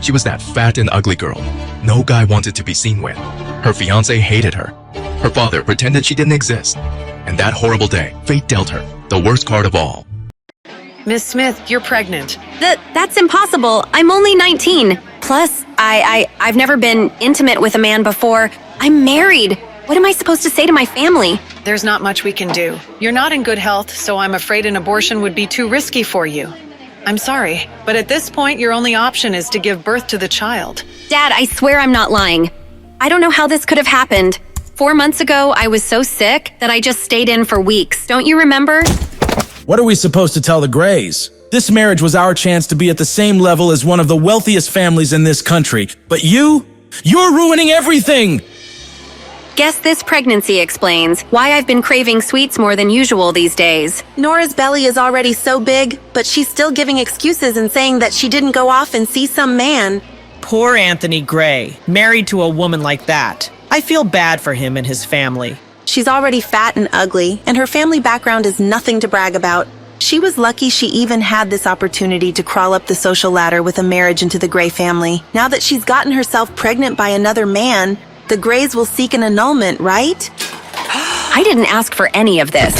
She was that fat and ugly girl no guy wanted to be seen with. Her fiancé hated her. Her father pretended she didn't exist. And that horrible day, fate dealt her the worst card of all. Miss Smith, you're pregnant. That's impossible. I'm only 19. Plus, I've never been intimate with a man before. I'm married. What am I supposed to say to my family? There's not much we can do. You're not in good health, so I'm afraid an abortion would be too risky for you. I'm sorry, but at this point, your only option is to give birth to the child. Dad, I swear I'm not lying. I don't know how this could have happened. 4 months ago, I was so sick that I just stayed in for weeks. Don't you remember? What are we supposed to tell the Grays? This marriage was our chance to be at the same level as one of the wealthiest families in this country. But you're ruining everything! Guess this pregnancy explains why I've been craving sweets more than usual these days. Nora's belly is already so big, but she's still giving excuses and saying that she didn't go off and see some man. Poor Anthony Gray, married to a woman like that. I feel bad for him and his family. She's already fat and ugly, and her family background is nothing to brag about. She was lucky she even had this opportunity to crawl up the social ladder with a marriage into the Gray family. Now that she's gotten herself pregnant by another man, the Grays will seek an annulment, right? I didn't ask for any of this.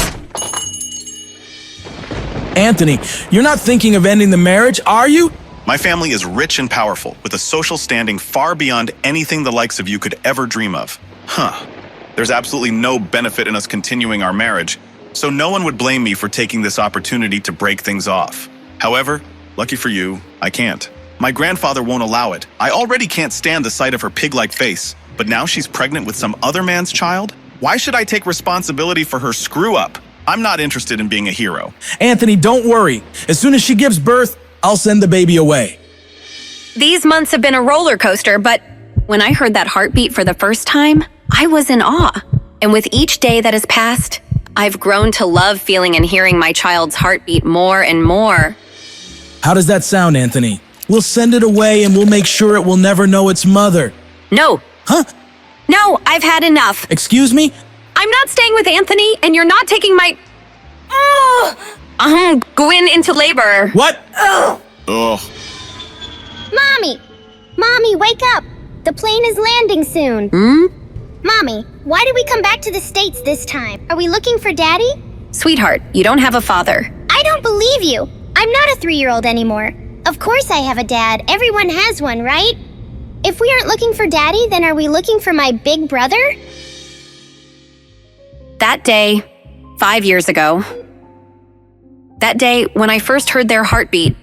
Anthony, you're not thinking of ending the marriage, are you? My family is rich and powerful, with a social standing far beyond anything the likes of you could ever dream of. There's absolutely no benefit in us continuing our marriage, so no one would blame me for taking this opportunity to break things off. However, lucky for you, I can't. My grandfather won't allow it. I already can't stand the sight of her pig-like face, but now she's pregnant with some other man's child? Why should I take responsibility for her screw-up? I'm not interested in being a hero. Anthony, don't worry. As soon as she gives birth, I'll send the baby away. These months have been a roller coaster, but when I heard that heartbeat for the first time, I was in awe. And with each day that has passed, I've grown to love feeling and hearing my child's heartbeat more and more. How does that sound, Anthony? We'll send it away and we'll make sure it will never know its mother. No. Huh? No, I've had enough. Excuse me? I'm not staying with Anthony, and you're not taking my... going into labor. What? Ugh. Mommy, wake up! The plane is landing soon. Mommy, why did we come back to the States this time? Are we looking for Daddy? Sweetheart, you don't have a father. I don't believe you. I'm not a 3-year-old anymore. Of course I have a dad. Everyone has one, right? If we aren't looking for Daddy, then are we looking for my big brother? That day, 5 years ago, that day when I first heard their heartbeat,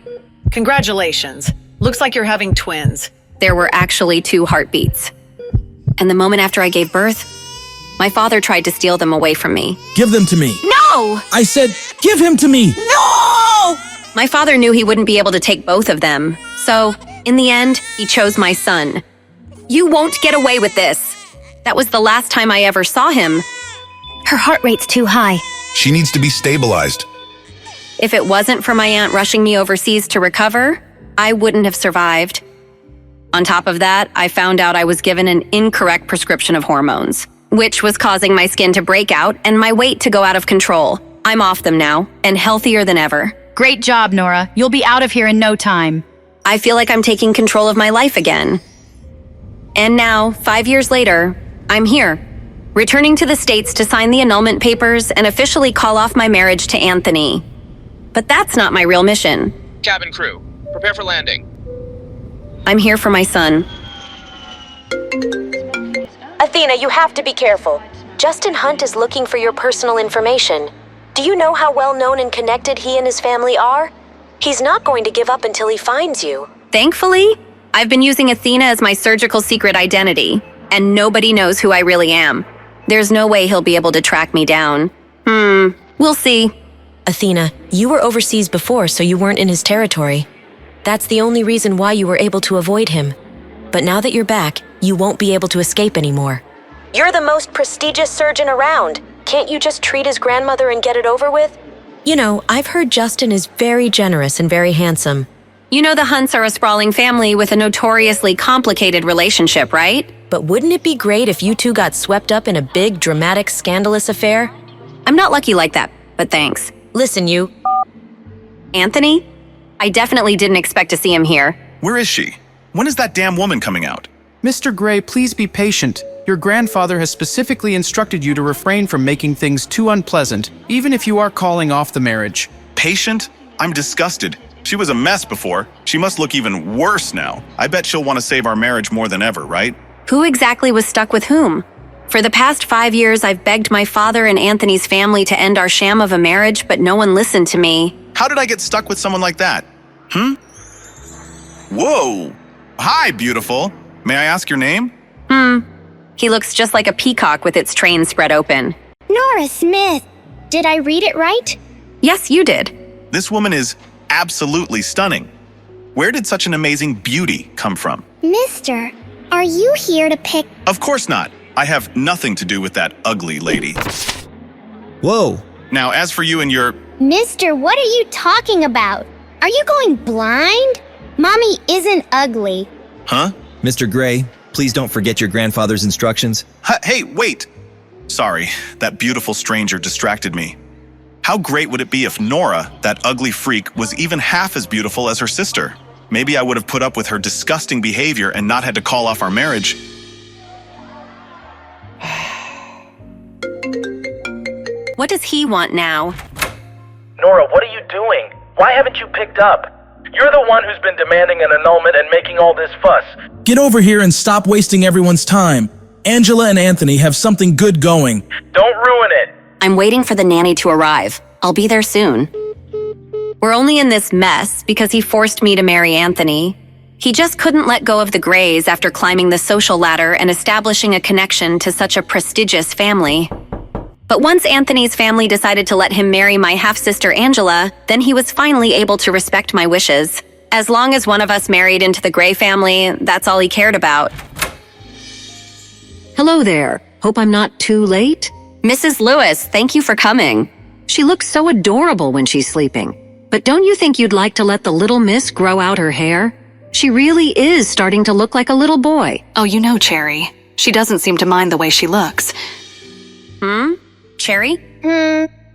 Congratulations. Looks like you're having twins. there were actually 2 heartbeats. And the moment after I gave birth, my father tried to steal them away from me. Give them to me. No! I said, give him to me. No! My father knew he wouldn't be able to take both of them. So, in the end, he chose my son. You won't get away with this. That was the last time I ever saw him. Her heart rate's too high. She needs to be stabilized. If it wasn't for my aunt rushing me overseas to recover, I wouldn't have survived. On top of that, I found out I was given an incorrect prescription of hormones, which was causing my skin to break out and my weight to go out of control. I'm off them now, and healthier than ever. Great job, Nora. You'll be out of here in no time. I feel like I'm taking control of my life again. And now, 5 years later, I'm here, returning to the States to sign the annulment papers and officially call off my marriage to Anthony. But that's not my real mission. Cabin crew, prepare for landing. I'm here for my son. Athena, you have to be careful. Justin Hunt is looking for your personal information. Do you know how well known and connected he and his family are? He's not going to give up until he finds you. Thankfully, I've been using Athena as my surgical secret identity, and nobody knows who I really am. There's no way he'll be able to track me down. We'll see. Athena, you were overseas before, so you weren't in his territory. That's the only reason why you were able to avoid him. But now that you're back, you won't be able to escape anymore. You're the most prestigious surgeon around. Can't you just treat his grandmother and get it over with? You know, I've heard Justin is very generous and very handsome. You know the Hunts are a sprawling family with a notoriously complicated relationship, right? But wouldn't it be great if you two got swept up in a big, dramatic, scandalous affair? I'm not lucky like that, but thanks. Listen, you... Anthony? I definitely didn't expect to see him here. Where is she? When is that damn woman coming out? Mr. Gray, please be patient. Your grandfather has specifically instructed you to refrain from making things too unpleasant, even if you are calling off the marriage. Patient? I'm disgusted. She was a mess before. She must look even worse now. I bet she'll want to save our marriage more than ever, right? Who exactly was stuck with whom? For the past 5 years, I've begged my father and Anthony's family to end our sham of a marriage, but no one listened to me. How did I get stuck with someone like that? Whoa! Hi, beautiful. May I ask your name? He looks just like a peacock with its train spread open. Nora Smith. Did I read it right? Yes, you did. This woman is absolutely stunning. Where did such an amazing beauty come from? Mister, are you here to pick? Of course not. I have nothing to do with that ugly lady. Whoa. Now, as for you and your... Mister, what are you talking about? Are you going blind? Mommy isn't ugly. Huh? Mr. Gray, please don't forget your grandfather's instructions. Hey, wait! Sorry, that beautiful stranger distracted me. How great would it be if Nora, that ugly freak, was even half as beautiful as her sister? Maybe I would have put up with her disgusting behavior and not had to call off our marriage. What does he want now? Nora, what are you doing? Why haven't you picked up? You're the one who's been demanding an annulment and making all this fuss. Get over here and stop wasting everyone's time. Angela and Anthony have something good going. Don't ruin it. I'm waiting for the nanny to arrive. I'll be there soon. We're only in this mess because he forced me to marry Anthony. He just couldn't let go of the Grays after climbing the social ladder and establishing a connection to such a prestigious family. But once Anthony's family decided to let him marry my half-sister Angela, then he was finally able to respect my wishes. As long as one of us married into the Gray family, that's all he cared about. Hello there. Hope I'm not too late. Mrs. Lewis, thank you for coming. She looks so adorable when she's sleeping. But don't you think you'd like to let the little miss grow out her hair? She really is starting to look like a little boy. Oh, you know, Cherry. She doesn't seem to mind the way she looks. Cherry?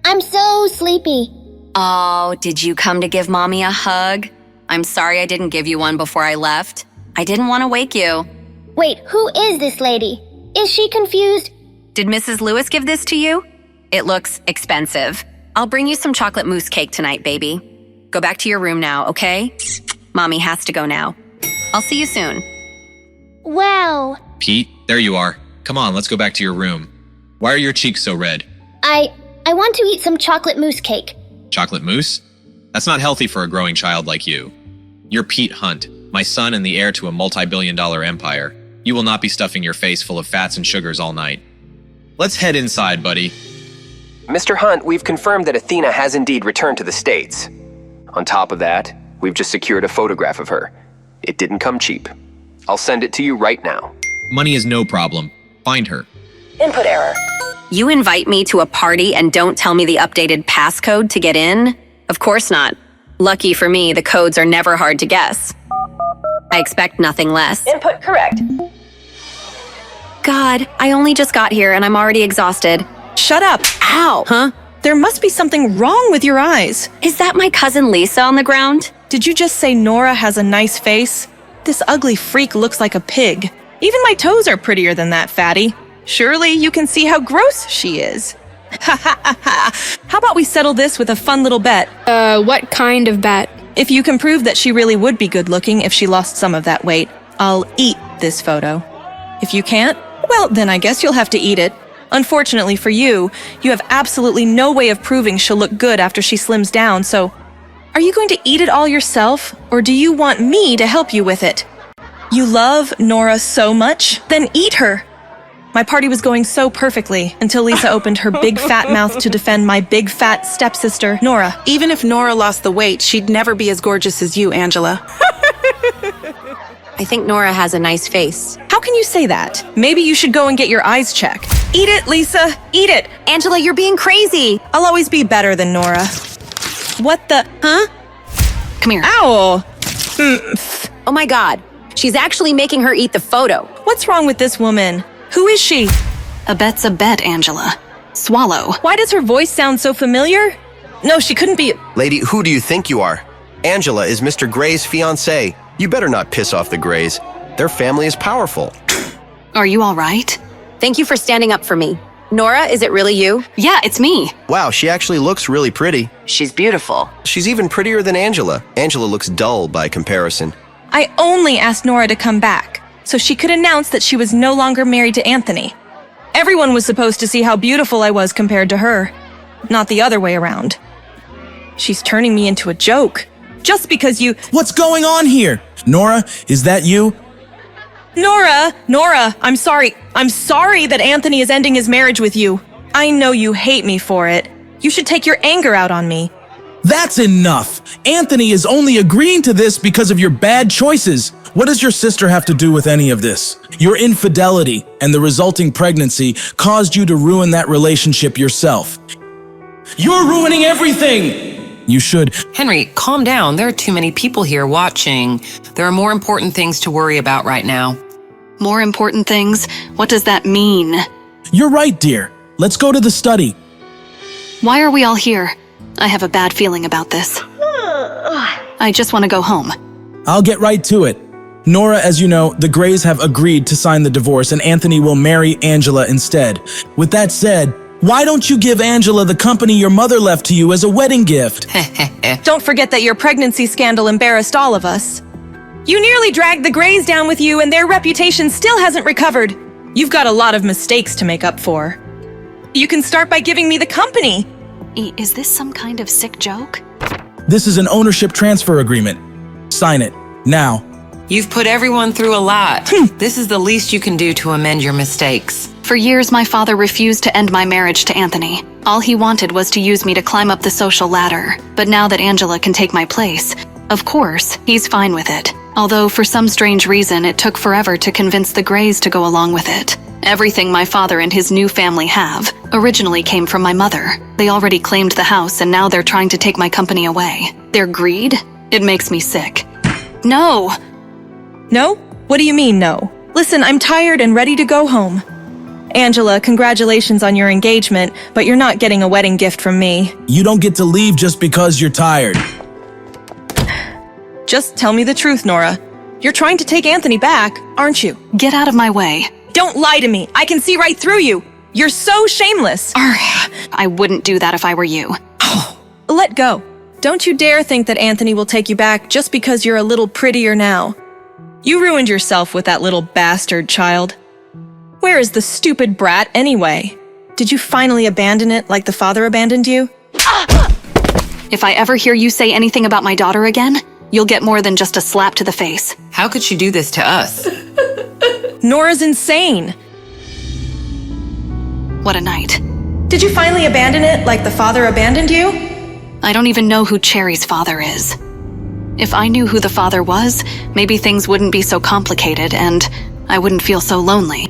I'm so sleepy. Oh, did you come to give Mommy a hug? I'm sorry I didn't give you one before I left. I didn't want to wake you. Wait, who is this lady? Is she confused? Did Mrs. Lewis give this to you? It looks expensive. I'll bring you some chocolate mousse cake tonight, baby. Go back to your room now, okay? Mommy has to go now. I'll see you soon. Wow. Pete, there you are. Come on, let's go back to your room. Why are your cheeks so red? I want to eat some chocolate mousse cake. Chocolate mousse? That's not healthy for a growing child like you. You're Pete Hunt, my son and the heir to a multi-billion-dollar empire. You will not be stuffing your face full of fats and sugars all night. Let's head inside, buddy. Mr. Hunt, we've confirmed that Athena has indeed returned to the States. On top of that, we've just secured a photograph of her. It didn't come cheap. I'll send it to you right now. Money is no problem. Find her. Input error. You invite me to a party and don't tell me the updated passcode to get in? Of course not. Lucky for me, the codes are never hard to guess. I expect nothing less. Input correct. God, I only just got here and I'm already exhausted. Shut up. Ow. Huh? There must be something wrong with your eyes. Is that my cousin Lisa on the ground? Did you just say Nora has a nice face? This ugly freak looks like a pig. Even my toes are prettier than that, fatty. Surely you can see how gross she is. Ha ha ha ha. How about we settle this with a fun little bet? What kind of bet? If you can prove that she really would be good looking if she lost some of that weight, I'll eat this photo. If you can't, well, then I guess you'll have to eat it. Unfortunately for you, you have absolutely no way of proving she'll look good after she slims down, so are you going to eat it all yourself, or do you want me to help you with it? You love Nora so much? Then eat her! My party was going so perfectly until Lisa opened her big fat mouth to defend my big fat stepsister, Nora. Even if Nora lost the weight, she'd never be as gorgeous as you, Angela. I think Nora has a nice face. How can you say that? Maybe you should go and get your eyes checked. Eat it, Lisa! Eat it! Angela, you're being crazy! I'll always be better than Nora. What the? Huh? Come here. Ow! Oh my God. She's actually making her eat the photo. What's wrong with this woman? Who is she? A bet's a bet, Angela. Swallow. Why does her voice sound so familiar? No, she couldn't be. Lady, who do you think you are? Angela is Mr. Gray's fiancée. You better not piss off the Grays. Their family is powerful. Are you all right? Thank you for standing up for me. Nora, is it really you? Yeah, it's me. Wow, she actually looks really pretty. She's beautiful. She's even prettier than Angela. Angela looks dull by comparison. I only asked Nora to come back, so she could announce that she was no longer married to Anthony. Everyone was supposed to see how beautiful I was compared to her, not the other way around. She's turning me into a joke, just because you— What's going on here? Nora, is that you? Nora, I'm sorry. I'm sorry that Anthony is ending his marriage with you. I know you hate me for it. You should take your anger out on me. That's enough. Anthony is only agreeing to this because of your bad choices. What does your sister have to do with any of this? Your infidelity and the resulting pregnancy caused you to ruin that relationship yourself. You're ruining everything! You should— Henry, calm down. There are too many people here watching. There are more important things to worry about right now. More important things? What does that mean? You're right, dear. Let's go to the study. Why are we all here? I have a bad feeling about this. I just want to go home. I'll get right to it. Nora, as you know, the Grays have agreed to sign the divorce and Anthony will marry Angela instead. With that said, why don't you give Angela the company your mother left to you as a wedding gift? Don't forget that your pregnancy scandal embarrassed all of us. You nearly dragged the Grays down with you and their reputation still hasn't recovered. You've got a lot of mistakes to make up for. You can start by giving me the company. Is this some kind of sick joke? This is an ownership transfer agreement. Sign it, now. You've put everyone through a lot. This is the least you can do to amend your mistakes. For years, my father refused to end my marriage to Anthony. All he wanted was to use me to climb up the social ladder. But now that Angela can take my place, of course, he's fine with it. Although for some strange reason, it took forever to convince the Grays to go along with it. Everything my father and his new family have originally came from my mother. They already claimed the house and now they're trying to take my company away. Their greed? It makes me sick. No! No? What do you mean, no? Listen, I'm tired and ready to go home. Angela, congratulations on your engagement, but you're not getting a wedding gift from me. You don't get to leave just because you're tired. Just tell me the truth, Nora. You're trying to take Anthony back, aren't you? Get out of my way. Don't lie to me. I can see right through you. You're so shameless. I wouldn't do that if I were you. Let go. Don't you dare think that Anthony will take you back just because you're a little prettier now. You ruined yourself with that little bastard child. Where is the stupid brat anyway? Did you finally abandon it like the father abandoned you? If I ever hear you say anything about my daughter again, you'll get more than just a slap to the face. How could she do this to us? Nora's insane. What a night. Did you finally abandon it like the father abandoned you? I don't even know who Cherry's father is. If I knew who the father was, maybe things wouldn't be so complicated and I wouldn't feel so lonely.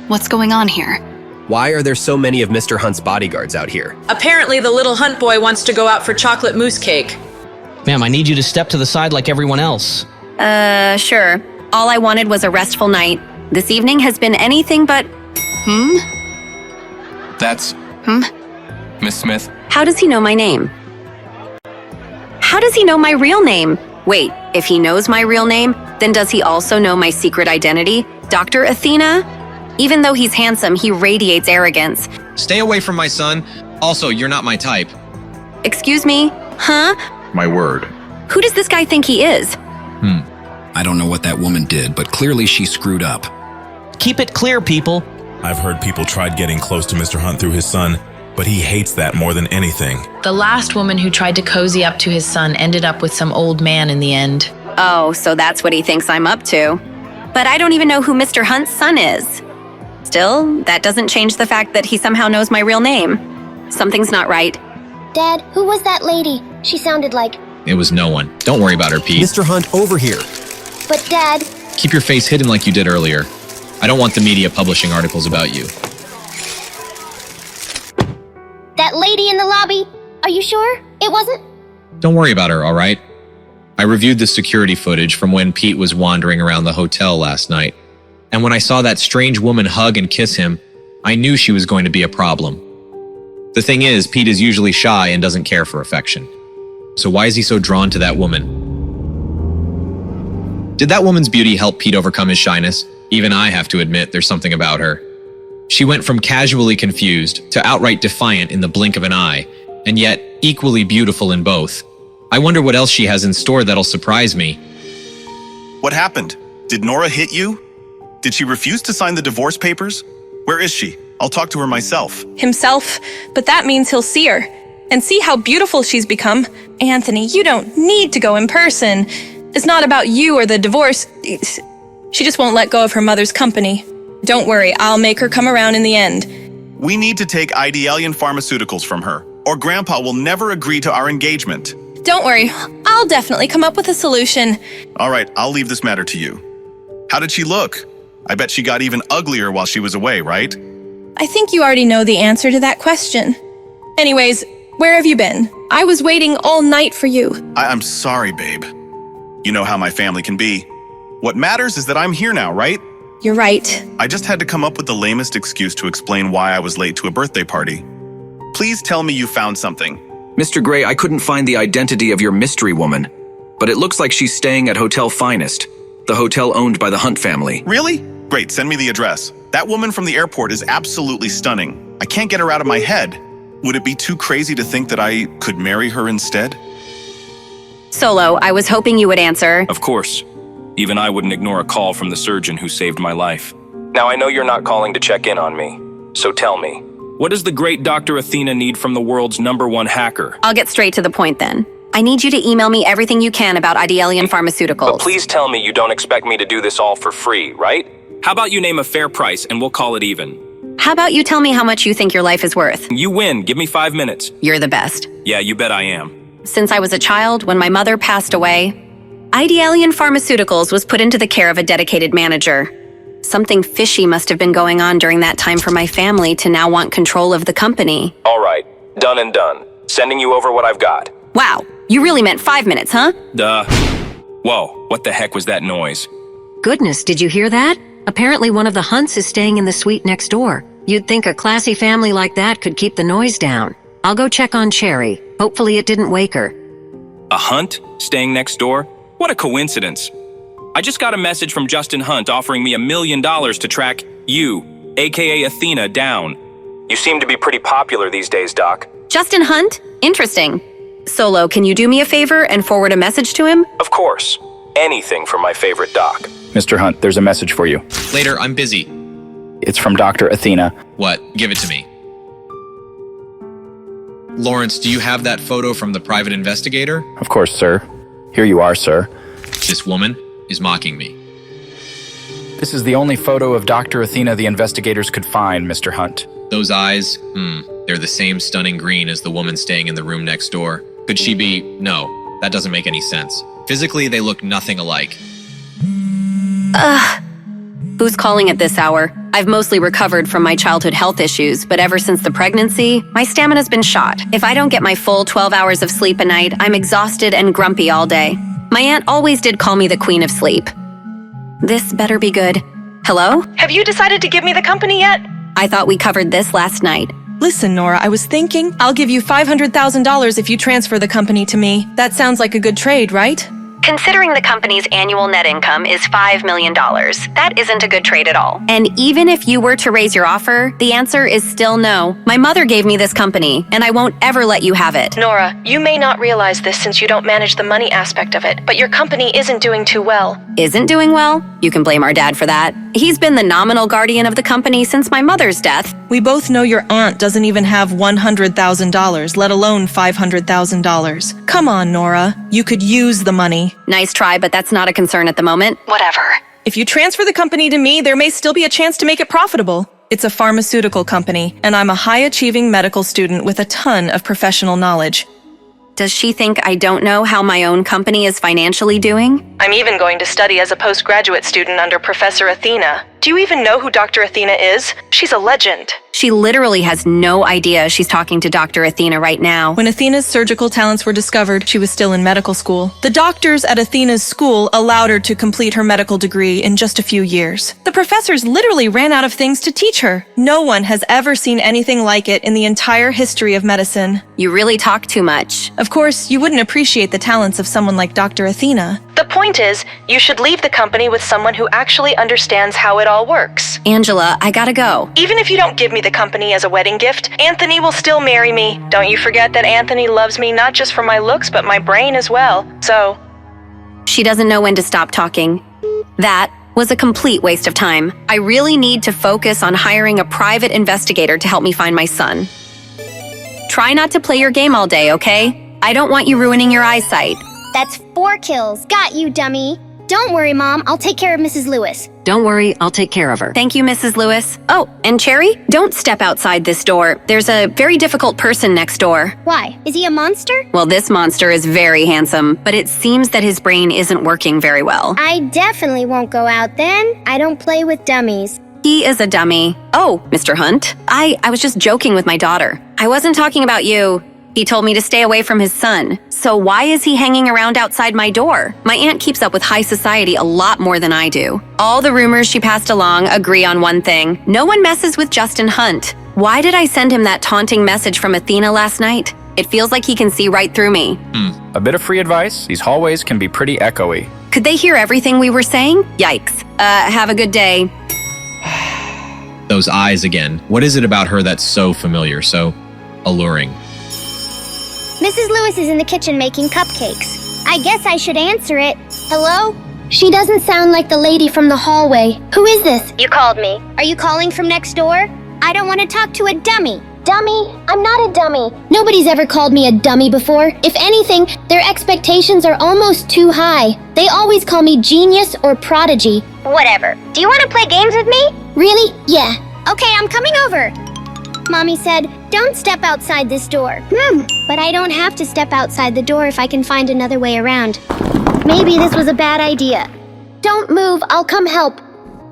What's going on here? Why are there so many of Mr. Hunt's bodyguards out here? Apparently the little Hunt boy wants to go out for chocolate mousse cake. Ma'am, I need you to step to the side like everyone else. Sure. All I wanted was a restful night. This evening has been anything but… That's… Miss Smith? How does he know my name? How does he know my real name? Wait, if he knows my real name, then does he also know my secret identity? Dr. Athena? Even though he's handsome, he radiates arrogance. Stay away from my son. Also, you're not my type. Excuse me? Huh? My word. Who does this guy think he is? I don't know what that woman did, but clearly she screwed up. Keep it clear, people. I've heard people tried getting close to Mr. Hunt through his son, but he hates that more than anything. The last woman who tried to cozy up to his son ended up with some old man in the end. Oh, so that's what he thinks I'm up to. But I don't even know who Mr. Hunt's son is. Still, that doesn't change the fact that he somehow knows my real name. Something's not right. Dad, who was that lady? She sounded like… It was no one. Don't worry about her, Pete. Mr. Hunt, over here. But Dad… Keep your face hidden like you did earlier. I don't want the media publishing articles about you. That lady in the lobby? Are you sure? It wasn't? Don't worry about her, all right? I reviewed the security footage from when Pete was wandering around the hotel last night. And when I saw that strange woman hug and kiss him, I knew she was going to be a problem. The thing is, Pete is usually shy and doesn't care for affection. So why is he so drawn to that woman? Did that woman's beauty help Pete overcome his shyness? Even I have to admit there's something about her. She went from casually confused to outright defiant in the blink of an eye, and yet equally beautiful in both. I wonder what else she has in store that'll surprise me. What happened? Did Nora hit you? Did she refuse to sign the divorce papers? Where is she? I'll talk to her myself. Himself, but that means he'll see her. And see how beautiful she's become. Anthony, you don't need to go in person. It's not about you or the divorce. She just won't let go of her mother's company. Don't worry, I'll make her come around in the end. We need to take Idealian Pharmaceuticals from her, or Grandpa will never agree to our engagement. Don't worry, I'll definitely come up with a solution. All right, I'll leave this matter to you. How did she look? I bet she got even uglier while she was away, right? I think you already know the answer to that question. Anyways, where have you been? I was waiting all night for you. I'm sorry, babe. You know how my family can be. What matters is that I'm here now, right? You're right. I just had to come up with the lamest excuse to explain why I was late to a birthday party. Please tell me you found something. Mr. Gray, I couldn't find the identity of your mystery woman, but it looks like she's staying at Hotel Finest, the hotel owned by the Hunt family. Really? Great, send me the address. That woman from the airport is absolutely stunning. I can't get her out of my head. Would it be too crazy to think that I could marry her instead? Solo, I was hoping you would answer. Of course. Even I wouldn't ignore a call from the surgeon who saved my life. Now I know you're not calling to check in on me, so tell me, what does the great Dr. Athena need from the world's #1 hacker? I'll get straight to the point then. I need you to email me everything you can about Idealian Pharmaceuticals. But please tell me you don't expect me to do this all for free, right? How about you name a fair price and we'll call it even? How about you tell me how much you think your life is worth? You win. Give me 5 minutes. You're the best. Yeah, you bet I am. Since I was a child, when my mother passed away, Idealian Pharmaceuticals was put into the care of a dedicated manager. Something fishy must have been going on during that time for my family to now want control of the company. All right, done and done. Sending you over what I've got. Wow, you really meant 5 minutes, huh? Duh. Whoa, what the heck was that noise? Goodness, did you hear that? Apparently one of the Hunts is staying in the suite next door. You'd think a classy family like that could keep the noise down. I'll go check on Cherry. Hopefully it didn't wake her. A Hunt staying next door? What a coincidence. I just got a message from Justin Hunt offering me $1 million to track you, aka Athena, down. You seem to be pretty popular these days, Doc. Justin Hunt? Interesting. Solo, can you do me a favor and forward a message to him? Of course. Anything for my favorite Doc. Mr. Hunt, there's a message for you. Later, I'm busy. It's from Dr. Athena. What? Give it to me. Lawrence, do you have that photo from the private investigator? Of course, sir. Here you are, sir. This woman is mocking me. This is the only photo of Dr. Athena the investigators could find, Mr. Hunt. Those eyes, they're the same stunning green as the woman staying in the room next door. Could she be? No, that doesn't make any sense. Physically, they look nothing alike. Who's calling at this hour? I've mostly recovered from my childhood health issues, but ever since the pregnancy, my stamina's been shot. If I don't get my full 12 hours of sleep a night, I'm exhausted and grumpy all day. My aunt always did call me the Queen of Sleep. This better be good. Hello? Have you decided to give me the company yet? I thought we covered this last night. Listen, Nora, I was thinking I'll give you $500,000 if you transfer the company to me. That sounds like a good trade, right? Considering the company's annual net income is $5 million, that isn't a good trade at all. And even if you were to raise your offer, the answer is still no. My mother gave me this company, and I won't ever let you have it. Nora, you may not realize this since you don't manage the money aspect of it, but your company isn't doing too well. Isn't doing well? You can blame our dad for that. He's been the nominal guardian of the company since my mother's death. We both know your aunt doesn't even have $100,000, let alone $500,000. Come on, Nora. You could use the money. Nice try, but that's not a concern at the moment. Whatever. If you transfer the company to me, there may still be a chance to make it profitable. It's a pharmaceutical company, and I'm a high-achieving medical student with a ton of professional knowledge. Does she think I don't know how my own company is financially doing? I'm even going to study as a postgraduate student under Professor Athena. Do you even know who Dr. Athena is? She's a legend. She literally has no idea she's talking to Dr. Athena right now. When Athena's surgical talents were discovered, she was still in medical school. The doctors at Athena's school allowed her to complete her medical degree in just a few years. The professors literally ran out of things to teach her. No one has ever seen anything like it in the entire history of medicine. You really talk too much. Of course, you wouldn't appreciate the talents of someone like Dr. Athena. The point is, you should leave the company with someone who actually understands how it all works. Angela, I gotta go. Even if you don't give me the company as a wedding gift, Anthony will still marry me. Don't you forget that Anthony loves me not just for my looks, but my brain as well. So... She doesn't know when to stop talking. That was a complete waste of time. I really need to focus on hiring a private investigator to help me find my son. Try not to play your game all day, okay? I don't want you ruining your eyesight. That's 4 kills. Got you, dummy. Don't worry, Mom. I'll take care of Mrs. Lewis. Don't worry, I'll take care of her. Thank you, Mrs. Lewis. Oh, and Cherry, don't step outside this door. There's a very difficult person next door. Why? Is he a monster? Well, this monster is very handsome, but it seems that his brain isn't working very well. I definitely won't go out then. I don't play with dummies. He is a dummy. Oh, Mr. Hunt, I was just joking with my daughter. I wasn't talking about you. He told me to stay away from his son. So why is he hanging around outside my door? My aunt keeps up with high society a lot more than I do. All the rumors she passed along agree on one thing. No one messes with Justin Hunt. Why did I send him that taunting message from Athena last night? It feels like he can see right through me. A bit of free advice. These hallways can be pretty echoey. Could they hear everything we were saying? Yikes. Have a good day. Those eyes again. What is it about her that's so familiar, so alluring? Mrs. Lewis is in the kitchen making cupcakes. I guess I should answer it. Hello? She doesn't sound like the lady from the hallway. Who is this? You called me. Are you calling from next door? I don't want to talk to a dummy. Dummy? I'm not a dummy. Nobody's ever called me a dummy before. If anything, their expectations are almost too high. They always call me genius or prodigy. Whatever. Do you want to play games with me? Really? Yeah. Okay, I'm coming over. Mommy said, don't step outside this door. But I don't have to step outside the door if I can find another way around. Maybe this was a bad idea. Don't move, I'll come help.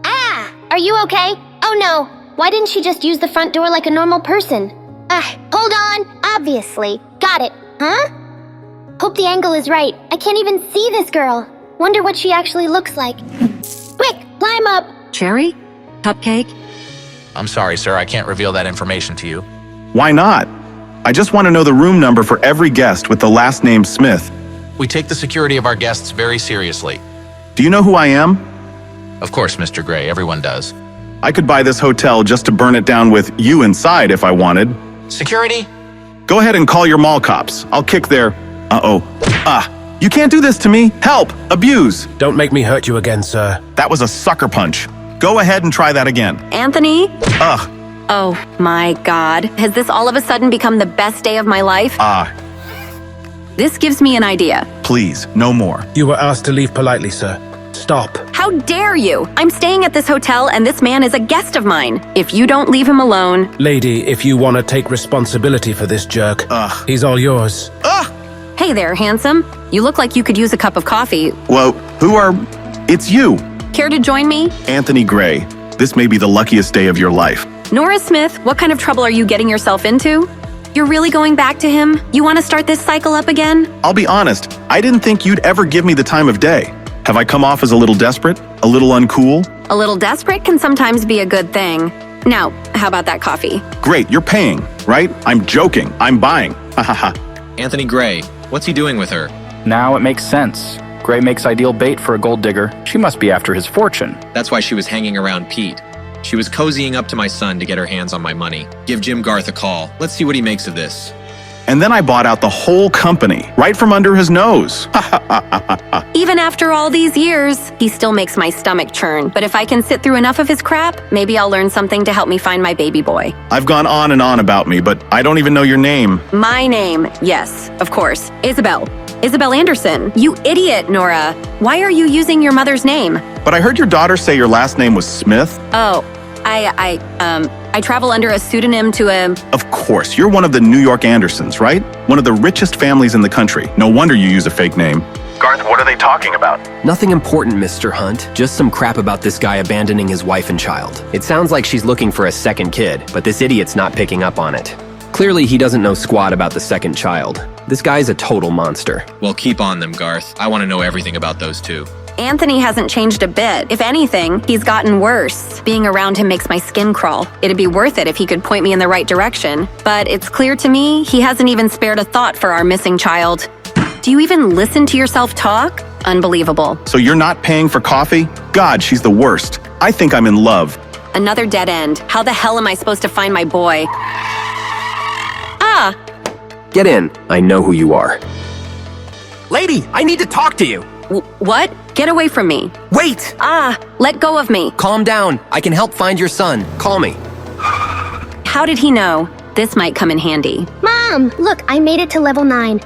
Ah! Are you okay? Oh no. Why didn't she just use the front door like a normal person? Hold on. Obviously. Got it. Huh? Hope the angle is right. I can't even see this girl. Wonder what she actually looks like. Quick, climb up. Cherry? Cupcake? I'm sorry, sir. I can't reveal that information to you. Why not? I just want to know the room number for every guest with the last name Smith. We take the security of our guests very seriously. Do you know who I am? Of course, Mr. Gray. Everyone does. I could buy this hotel just to burn it down with you inside if I wanted. Security? Go ahead and call your mall cops. I'll kick their... You can't do this to me. Help! Abuse! Don't make me hurt you again, sir. That was a sucker punch. Go ahead and try that again. Anthony? Ugh. Oh my God. Has this all of a sudden become the best day of my life? This gives me an idea. Please, no more. You were asked to leave politely, sir. Stop. How dare you? I'm staying at this hotel and this man is a guest of mine. If you don't leave him alone... Lady, if you want to take responsibility for this jerk, he's all yours. Hey there, handsome. You look like you could use a cup of coffee. Well, It's you. Care to join me? Anthony Gray. This may be the luckiest day of your life. Nora Smith, what kind of trouble are you getting yourself into? You're really going back to him? You want to start this cycle up again? I'll be honest, I didn't think you'd ever give me the time of day. Have I come off as a little desperate? A little uncool? A little desperate can sometimes be a good thing. Now, how about that coffee? Great, you're paying, right? I'm joking. I'm buying. Ha ha ha. Anthony Gray, what's he doing with her? Now it makes sense. Gray makes ideal bait for a gold digger. She must be after his fortune. That's why she was hanging around Pete. She was cozying up to my son to get her hands on my money. Give Jim Garth a call. Let's see what he makes of this. And then I bought out the whole company, right from under his nose. Even after all these years, he still makes my stomach churn. But if I can sit through enough of his crap, maybe I'll learn something to help me find my baby boy. I've gone on and on about me, but I don't even know your name. My name, yes, of course. Isabel. Isabel Anderson. You idiot, Nora. Why are you using your mother's name? But I heard your daughter say your last name was Smith. Oh, I travel under a pseudonym to a... Of course, you're one of the New York Andersons, right? One of the richest families in the country. No wonder you use a fake name. Garth, what are they talking about? Nothing important, Mr. Hunt. Just some crap about this guy abandoning his wife and child. It sounds like she's looking for a second kid, but this idiot's not picking up on it. Clearly, he doesn't know squat about the second child. This guy's a total monster. Well, keep on them, Garth. I want to know everything about those two. Anthony hasn't changed a bit. If anything, he's gotten worse. Being around him makes my skin crawl. It'd be worth it if he could point me in the right direction. But it's clear to me he hasn't even spared a thought for our missing child. Do you even listen to yourself talk? Unbelievable. So you're not paying for coffee? God, she's the worst. I think I'm in love. Another dead end. How the hell am I supposed to find my boy? Ah! Get in. I know who you are. Lady, I need to talk to you. What? Get away from me. Wait! Let go of me. Calm down. I can help find your son. Call me. How did he know? This might come in handy. Mom, look, I made it to level 9.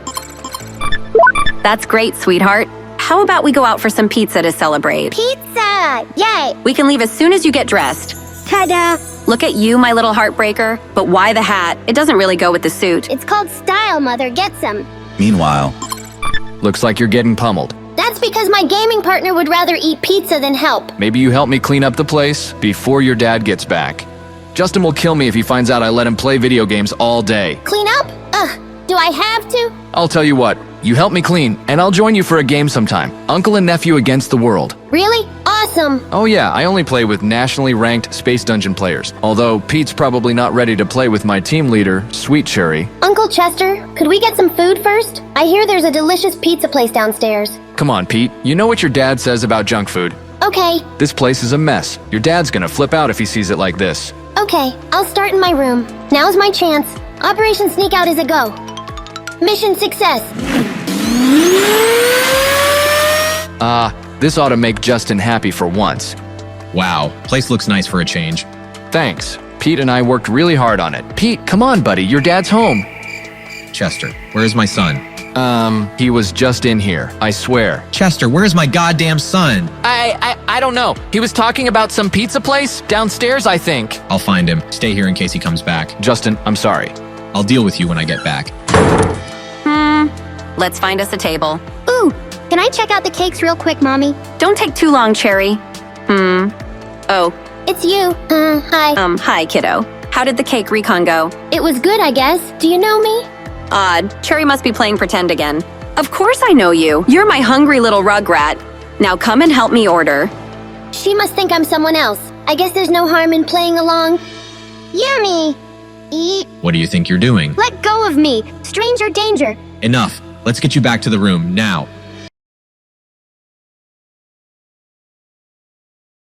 That's great, sweetheart. How about we go out for some pizza to celebrate? Pizza! Yay! We can leave as soon as you get dressed. Ta-da! Look at you, my little heartbreaker. But why the hat? It doesn't really go with the suit. It's called style, Mother. Get some. Meanwhile, looks like you're getting pummeled. That's because my gaming partner would rather eat pizza than help. Maybe you help me clean up the place before your dad gets back. Justin will kill me if he finds out I let him play video games all day. Clean up? Do I have to? I'll tell you what, you help me clean, and I'll join you for a game sometime. Uncle and nephew against the world. Really? Awesome. Oh yeah, I only play with nationally ranked Space Dungeon players. Although Pete's probably not ready to play with my team leader, Sweet Cherry. Uncle Chester, could we get some food first? I hear there's a delicious pizza place downstairs. Come on, Pete. You know what your dad says about junk food. Okay. This place is a mess. Your dad's gonna flip out if he sees it like this. Okay, I'll start in my room. Now's my chance. Operation Sneak Out is a go. Mission success. This ought to make Justin happy for once. Wow, place looks nice for a change. Thanks. Pete and I worked really hard on it. Pete, come on, buddy. Your dad's home. Chester, where's my son? He was just in here. I swear. Chester, where's my goddamn son? I don't know. He was talking about some pizza place downstairs, I think. I'll find him. Stay here in case he comes back. Justin, I'm sorry. I'll deal with you when I get back. Let's find us a table. Ooh, can I check out the cakes real quick, Mommy? Don't take too long, Cherry. Oh. It's you. Hi. Hi, kiddo. How did the cake recon go? It was good, I guess. Do you know me? Odd. Cherry must be playing pretend again. Of course I know you. You're my hungry little rugrat. Now come and help me order. She must think I'm someone else. I guess there's no harm in playing along. Yummy. Eat. What do you think you're doing? Let go of me. Stranger danger. Enough. Let's get you back to the room, now.